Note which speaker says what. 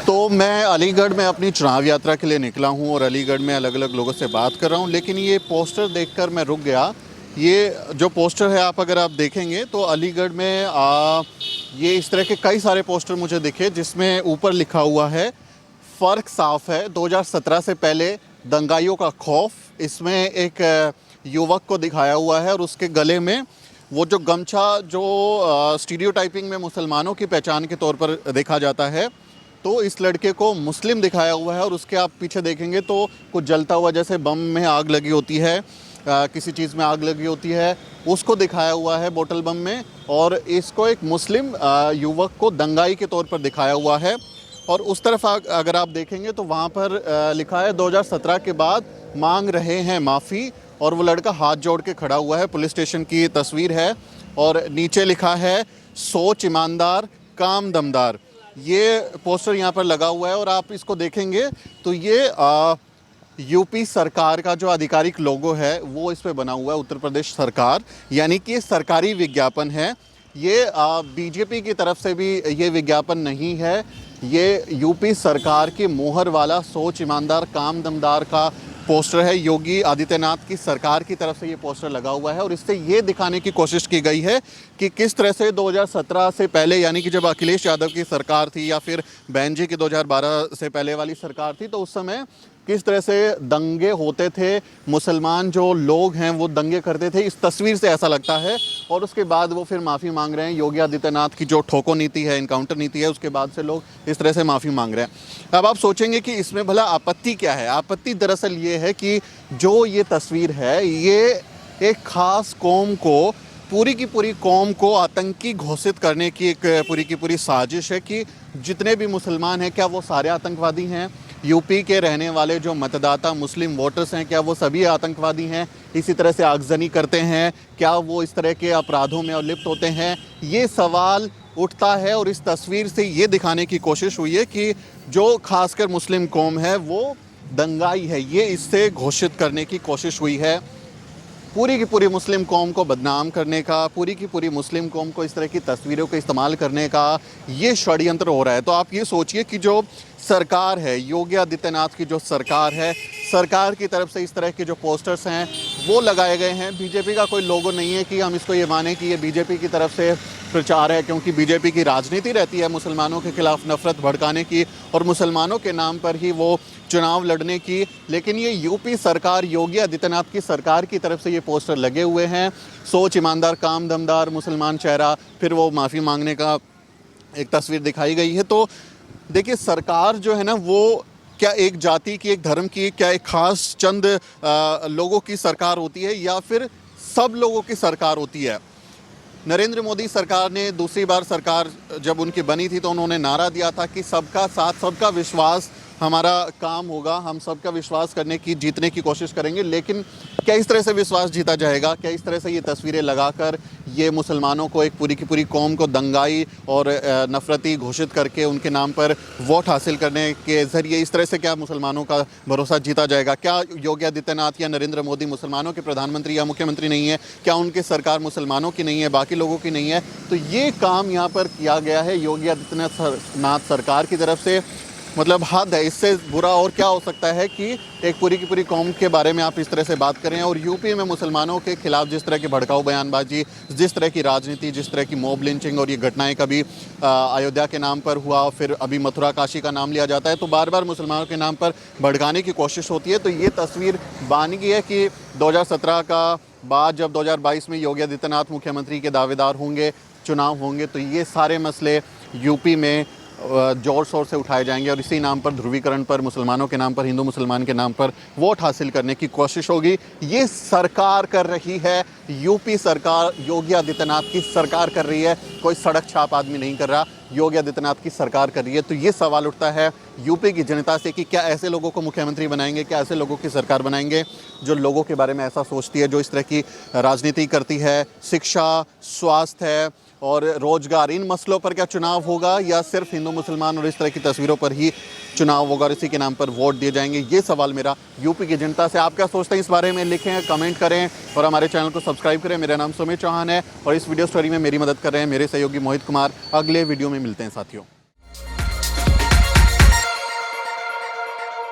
Speaker 1: तो मैं अलीगढ़ में अपनी चुनाव यात्रा के लिए निकला हूं और अलीगढ़ में अलग अलग लोगों से बात कर रहा हूं, लेकिन ये पोस्टर देखकर मैं रुक गया। ये जो पोस्टर है अगर आप देखेंगे तो अलीगढ़ में ये इस तरह के कई सारे पोस्टर मुझे दिखे जिसमें ऊपर लिखा हुआ है फ़र्क साफ है 2017 से पहले दंगाइयों का खौफ। इसमें एक युवक को दिखाया हुआ है और उसके गले में वो जो गमछा जो स्टीरियोटाइपिंग में मुसलमानों की पहचान के तौर पर देखा जाता है, तो इस लड़के को मुस्लिम दिखाया हुआ है। और उसके आप पीछे देखेंगे तो कुछ जलता हुआ जैसे बम में आग लगी होती है, किसी चीज़ में आग लगी होती है, उसको दिखाया हुआ है बोतल बम में। और इसको एक मुस्लिम युवक को दंगाई के तौर पर दिखाया हुआ है। और उस तरफ अगर आप देखेंगे तो वहाँ पर लिखा है 2017 के बाद मांग रहे हैं माफ़ी। और वो लड़का हाथ जोड़ के खड़ा हुआ है, पुलिस स्टेशन की तस्वीर है। और नीचे लिखा है सोच ईमानदार काम दमदार। ये पोस्टर यहाँ पर लगा हुआ है और आप इसको देखेंगे तो ये यूपी सरकार का जो आधिकारिक लोगो है वो इस पे बना हुआ है, उत्तर प्रदेश सरकार, यानी कि सरकारी विज्ञापन है। ये बीजेपी की तरफ से भी ये विज्ञापन नहीं है, ये यूपी सरकार की मोहर वाला सोच ईमानदार काम दमदार का पोस्टर है। योगी आदित्यनाथ की सरकार की तरफ से ये पोस्टर लगा हुआ है और इससे ये दिखाने की कोशिश की गई है कि किस तरह से 2017 से पहले, यानी कि जब अखिलेश यादव की सरकार थी या फिर बहन जी की 2012 से पहले वाली सरकार थी, तो उस समय किस तरह से दंगे होते थे, मुसलमान जो लोग हैं वो दंगे करते थे। इस तस्वीर से ऐसा लगता है। और उसके बाद वो फिर माफ़ी मांग रहे हैं। योगी आदित्यनाथ की जो ठोको नीति है, इनकाउंटर नीति है, उसके बाद से लोग इस तरह से माफ़ी मांग रहे हैं। अब आप सोचेंगे कि इसमें भला आपत्ति क्या है। आपत्ति दरअसल ये है कि जो ये तस्वीर है ये एक ख़ास कौम को, पूरी की पूरी कौम को आतंकी घोषित करने की एक पूरी की पूरी साजिश है कि जितने भी मुसलमान हैं क्या वो सारे आतंकवादी हैं। यूपी के रहने वाले जो मतदाता मुस्लिम वोटर्स हैं क्या वो सभी आतंकवादी हैं, इसी तरह से आगजनी करते हैं, क्या वो इस तरह के अपराधों में लिप्त होते हैं, ये सवाल उठता है। और इस तस्वीर से ये दिखाने की कोशिश हुई है कि जो खासकर मुस्लिम कौम है वो दंगाई है, ये इससे घोषित करने की कोशिश हुई है। पूरी की पूरी मुस्लिम कौम को बदनाम करने का, पूरी की पूरी मुस्लिम कौम को इस तरह की तस्वीरों का इस्तेमाल करने का ये षड्यंत्र हो रहा है। तो आप ये सोचिए कि जो सरकार है, योगी आदित्यनाथ की जो सरकार है, सरकार की तरफ से इस तरह के जो पोस्टर्स हैं वो लगाए गए हैं। बीजेपी का कोई लोगो नहीं है कि हम इसको ये माने कि ये बीजेपी की तरफ से प्रचार है, क्योंकि बीजेपी की राजनीति रहती है मुसलमानों के खिलाफ नफरत भड़काने की और मुसलमानों के नाम पर ही वो चुनाव लड़ने की। लेकिन ये यूपी सरकार, योगी आदित्यनाथ की सरकार की तरफ से ये पोस्टर लगे हुए हैं। सोच ईमानदार काम दमदार मुसलमान चेहरा, फिर वो माफ़ी मांगने का एक तस्वीर दिखाई गई है। तो देखिए, सरकार जो है ना वो क्या एक जाति की, एक धर्म की, क्या एक ख़ास चंद लोगों की सरकार होती है या फिर सब लोगों की सरकार होती है। नरेंद्र मोदी सरकार ने दूसरी बार सरकार जब उनकी बनी थी तो उन्होंने नारा दिया था कि सबका साथ सबका विश्वास हमारा काम होगा, हम सबका विश्वास करने की, जीतने की कोशिश करेंगे। लेकिन क्या इस तरह से विश्वास जीता जाएगा? क्या इस तरह से ये तस्वीरें लगाकर ये मुसलमानों को, एक पूरी की पूरी कौम को दंगाई और नफरती घोषित करके उनके नाम पर वोट हासिल करने के ज़रिए इस तरह से क्या मुसलमानों का भरोसा जीता जाएगा? क्या योगी आदित्यनाथ या नरेंद्र मोदी मुसलमानों के प्रधानमंत्री या मुख्यमंत्री नहीं है? क्या उनकी सरकार मुसलमानों की नहीं है, बाकी लोगों की नहीं है? तो ये काम यहाँ पर किया गया है योगी आदित्यनाथ सरकार की तरफ से। मतलब हद है, इससे बुरा और क्या हो सकता है कि एक पूरी की पूरी कौम के बारे में आप इस तरह से बात करें। और यूपी में मुसलमानों के खिलाफ जिस तरह की भड़काऊ बयानबाजी, जिस तरह की राजनीति, जिस तरह की मॉब लिंचिंग और ये घटनाएं कभी अयोध्या के नाम पर हुआ, फिर अभी मथुरा काशी का नाम लिया जाता है, तो बार बार मुसलमानों के नाम पर भड़काने की कोशिश होती है। तो ये तस्वीर बन गई है कि 2017 का बाद जब 2022 में योगी आदित्यनाथ मुख्यमंत्री के दावेदार होंगे, चुनाव होंगे, तो ये सारे मसले यूपी में जोर शोर से उठाए जाएंगे और इसी नाम पर, ध्रुवीकरण पर, मुसलमानों के नाम पर, हिंदू मुसलमान के नाम पर वोट हासिल करने की कोशिश होगी। ये सरकार कर रही है, यूपी सरकार, योगी आदित्यनाथ की सरकार कर रही है। कोई सड़क छाप आदमी नहीं कर रहा, योगी आदित्यनाथ की सरकार कर रही है। तो ये सवाल उठता है यूपी की जनता से कि क्या ऐसे लोगों को मुख्यमंत्री बनाएंगे, क्या ऐसे लोगों की सरकार बनाएंगे जो लोगों के बारे में ऐसा सोचती है, जो इस तरह की राजनीति करती है। शिक्षा, स्वास्थ्य है और रोजगार, इन मसलों पर क्या चुनाव होगा या सिर्फ हिंदू मुसलमान और इस तरह की तस्वीरों पर ही चुनाव होगा और इसी के नाम पर वोट दिए जाएंगे? ये सवाल मेरा यूपी की जनता से। आप क्या सोचते हैं इस बारे में? लिखें, कमेंट करें और हमारे चैनल को सब्सक्राइब करें। मेरा नाम सुमित चौहान है और इस वीडियो स्टोरी में मेरी मदद कर रहे हैं मेरे सहयोगी मोहित कुमार। अगले वीडियो में मिलते हैं साथियों।